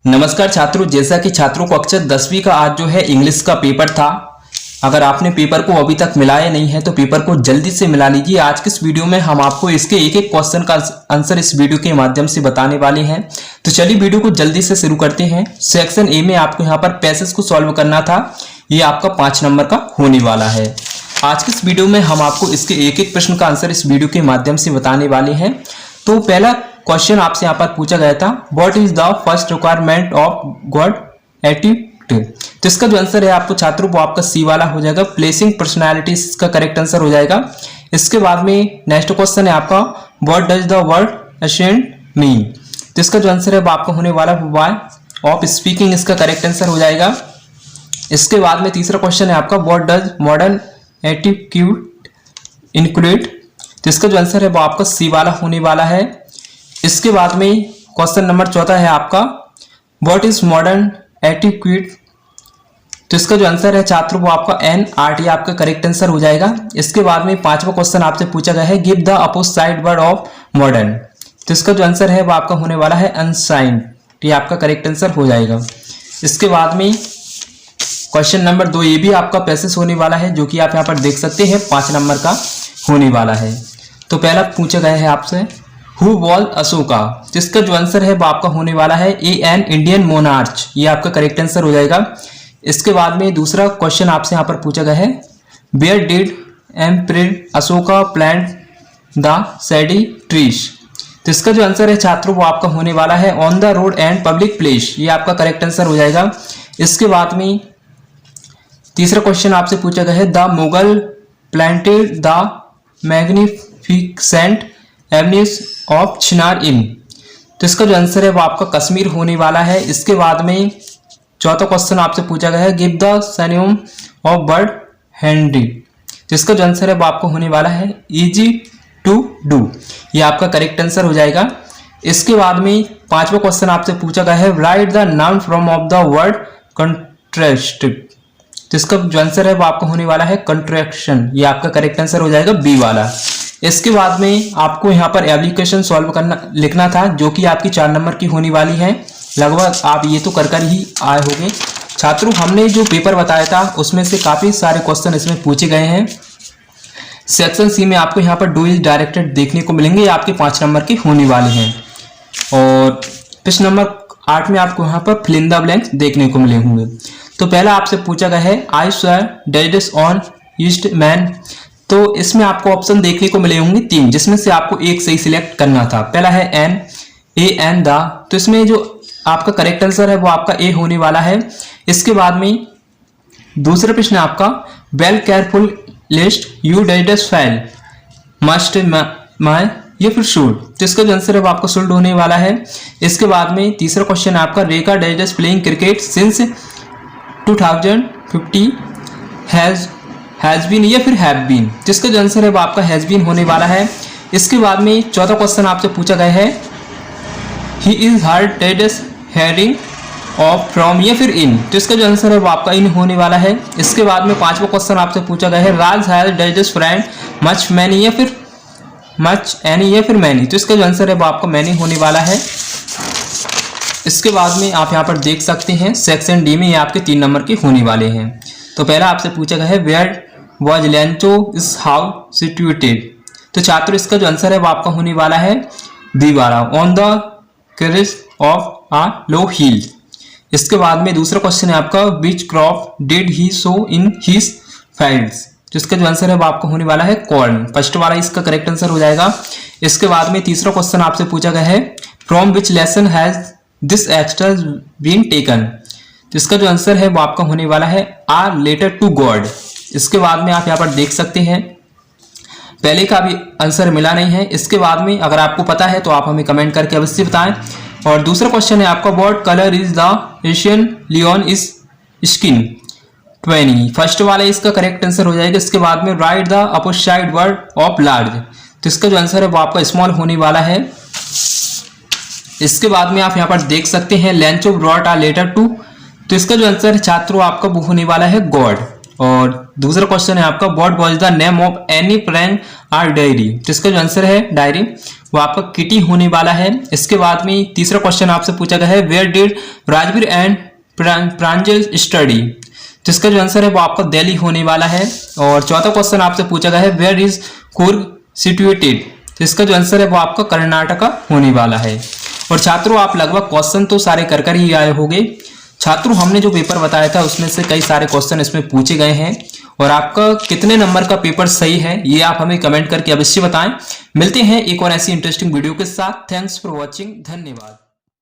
नमस्कार छात्रों, जैसा कि छात्रों को अक्सर 10वीं का आज जो है इंग्लिश का पेपर था। अगर आपने पेपर को अभी तक मिलाया नहीं है तो पेपर को जल्दी से मिला लीजिए। आज के इस वीडियो में हम आपको इसके एक एक क्वेश्चन का आंसर इस वीडियो के माध्यम से बताने वाले हैं। तो चलिए वीडियो को जल्दी से शुरू करते हैं। सेक्शन ए में आपको यहाँ पर पैसेज को सॉल्व करना था, ये आपका 5 नंबर का होने वाला है। आज के इस वीडियो में हम आपको इसके एक एक प्रश्न का आंसर इस वीडियो के माध्यम से बताने वाले हैं। तो पहला क्वेश्चन आपसे यहाँ पर पूछा गया था, what is the first requirement of God attitude. तो इसका जो आंसर है आपको छात्रों वो आपका सी वाला हो जाएगा, प्लेसिंग पर्सनैलिटीज का करेक्ट आंसर हो जाएगा। इसके बाद में नेक्स्ट क्वेश्चन है आपका, what does the word ancient mean. तो इसका जो आंसर है वो आपका होने वाला वाई ऑफ स्पीकिंग, इसका करेक्ट आंसर हो जाएगा। इसके बाद में तीसरा क्वेश्चन है आपका, what does modern attitude include. तो इसका जो आंसर है वो आपका सी वाला होने वाला है। इसके बाद में क्वेश्चन नंबर 14 है आपका, व्हाट इज मॉडर्न एटीट्यूड। तो इसका जो आंसर है छात्रों वो आपका NRT आपका करेक्ट आंसर हो जाएगा। इसके बाद में पांचवा क्वेश्चन आपसे पूछा गया है, give the opposite side word of modern. तो इसका जो आंसर है वो आपका होने वाला है अनसाइंड, ये आपका करेक्ट आंसर हो जाएगा। इसके बाद में क्वेश्चन नंबर 2 ये भी आपका पैसेज होने वाला है, जो कि आप यहाँ पर देख सकते हैं 5 नंबर का होने वाला है। तो पहला पूछा गया है आपसे, हु वॉज अशोका। जिसका जो आंसर है वो आपका होने वाला है एन इंडियन मोनार्च, ये आपका करेक्ट आंसर हो जाएगा। इसके बाद में दूसरा क्वेश्चन आपसे यहाँ पर पूछा गया है, where did emperor Ashoka plant the shady trees. तो इसका जो आंसर है छात्रों वो आपका होने वाला है on the road and public place, ये आपका करेक्ट आंसर हो जाएगा। इसके बाद में तीसरा क्वेश्चन आपसे पूछा गया है, the Mughal planted the magnificent avenues of chinar in. तो इसका जो आंसर है वो आपका कश्मीर होने वाला है। इसके बाद में चौथा क्वेश्चन आपसे पूछा गया है, give the synonym of bird handy. तो इसका जो आंसर है वो आपको होने वाला है इजी टू डू, ये आपका करेक्ट आंसर हो जाएगा। इसके बाद में पांचवा क्वेश्चन आपसे पूछा गया है, right the noun from of the word contrast. तो इसका जो आंसर है वो आपको होने वाला है कंट्रैक्शन, ये आपका करेक्ट आंसर हो जाएगा बी वाला। इसके बाद में आपको यहाँ पर एप्लीकेशन सॉल्व करना लिखना था, जो कि आपकी 4 नंबर की होने वाली है। लगभग आप ये तो कर ही आए होंगे छात्रों। हमने जो पेपर बताया था उसमें से काफी सारे क्वेश्चन इसमें पूछे गए हैं। सेक्शन सी में आपको यहाँ पर डू इज डायरेक्टेड देखने को मिलेंगे, ये आपके 5 नंबर के होने वाले हैं। और प्रश्न नंबर 8 में आपको यहाँ पर फिल इन द ब्लैंक देखने को मिले होंगे। तो पहला आपसे पूछा गया है, I swear days on east man. तो इसमें आपको ऑप्शन देखने को मिले होंगे 3, जिसमें से आपको एक सही सिलेक्ट करना था। पहला है एन द। तो इसमें जो आपका करेक्ट आंसर है वो आपका ए होने वाला है। इसके बाद में दूसरा प्रश्न है आपका, well careful list you days fail must my या फिर शुड। तो इसका जो आंसर है वो आपका शुड होने वाला है। इसके बाद में तीसरा क्वेश्चन है आपका, Rekha days playing cricket since 2050 has been या फिर हैव बीन। जिसका जो आंसर है वो आपका हैज बीन होने वाला है। इसके बाद में चौथा क्वेश्चन आपसे पूछा गया है, he is heard days hearing of from या फिर इन। तो इसका जो आंसर है वो आपका इन होने वाला है। इसके बाद में पांचवा क्वेश्चन आपसे पूछा गया है, Raj has days friend much many या फिर मच एनी या फिर मैनी। तो इसका जो आंसर है वो आपका मैनी होने वाला है। इसके बाद में आप यहाँ पर देख सकते हैं सेक्शन डी में ये आपके 3 नंबर के होने वाले हैं। तो पहला आपसे पूछा गया है, where was Lencho is house situated. तो छात्रों इसका जो आंसर है वो आपका होने वाला है बी वाला, on the crest of a low hill. इसके बाद में दूसरा क्वेश्चन है आपका, which crop did he sow in his fields. जिसका जो आंसर है वो आपको होने वाला है कॉर्न, फर्स्ट वाला इसका करेक्ट आंसर हो जाएगा। इसके बाद में तीसरा क्वेश्चन आपसे पूछा गया है, from which lesson has this extract been taken. तो इसका जो आंसर है वो आपका होने वाला है आ लेटर टू गॉड। इसके बाद में आप यहाँ पर देख सकते हैं पहले का भी आंसर मिला नहीं है। इसके बाद में अगर आपको पता है तो आप हमें कमेंट करके अवश्य बताएं। और दूसरा क्वेश्चन है आपका, what colour is the Asian lion is skin 20। First वाला इसका करेक्ट आंसर हो जाएगा। इसके बाद में write the opposite word of large. तो इसका जो आंसर है वो आपका स्मॉल होने वाला है। इसके बाद में आप यहाँ पर देख सकते हैं, Lencho brought a letter to. तो इसका जो आंसर है छात्रों आपका वो होने वाला है गॉड। और दूसरा क्वेश्चन है आपका, what was the name of Anne Frank are diary. तो इसका जो आंसर है डायरी। वो आपका किटी होने वाला है। इसके बाद में तीसरा क्वेश्चन आपसे पूछा गया है where did Rajvir and Pranjal study, जिसका जो आंसर है वो आपका दिल्ली होने वाला है। और चौथा क्वेश्चन आपसे पूछा गया है वेयर इज कुर्ग सिचुएटेड, जिसका जो आंसर है वो आपका कर्नाटका होने वाला है। और छात्रों आप लगभग क्वेश्चन तो सारे कर ही आए होंगे। छात्रों हमने जो पेपर बताया था उसमें से कई सारे क्वेश्चन इसमें पूछे गए हैं और आपका कितने नंबर का पेपर सही है ये आप हमें कमेंट करके अवश्य बताएं। मिलते हैं एक और ऐसी इंटरेस्टिंग वीडियो के साथ। थैंक्स फॉर वॉचिंग, धन्यवाद।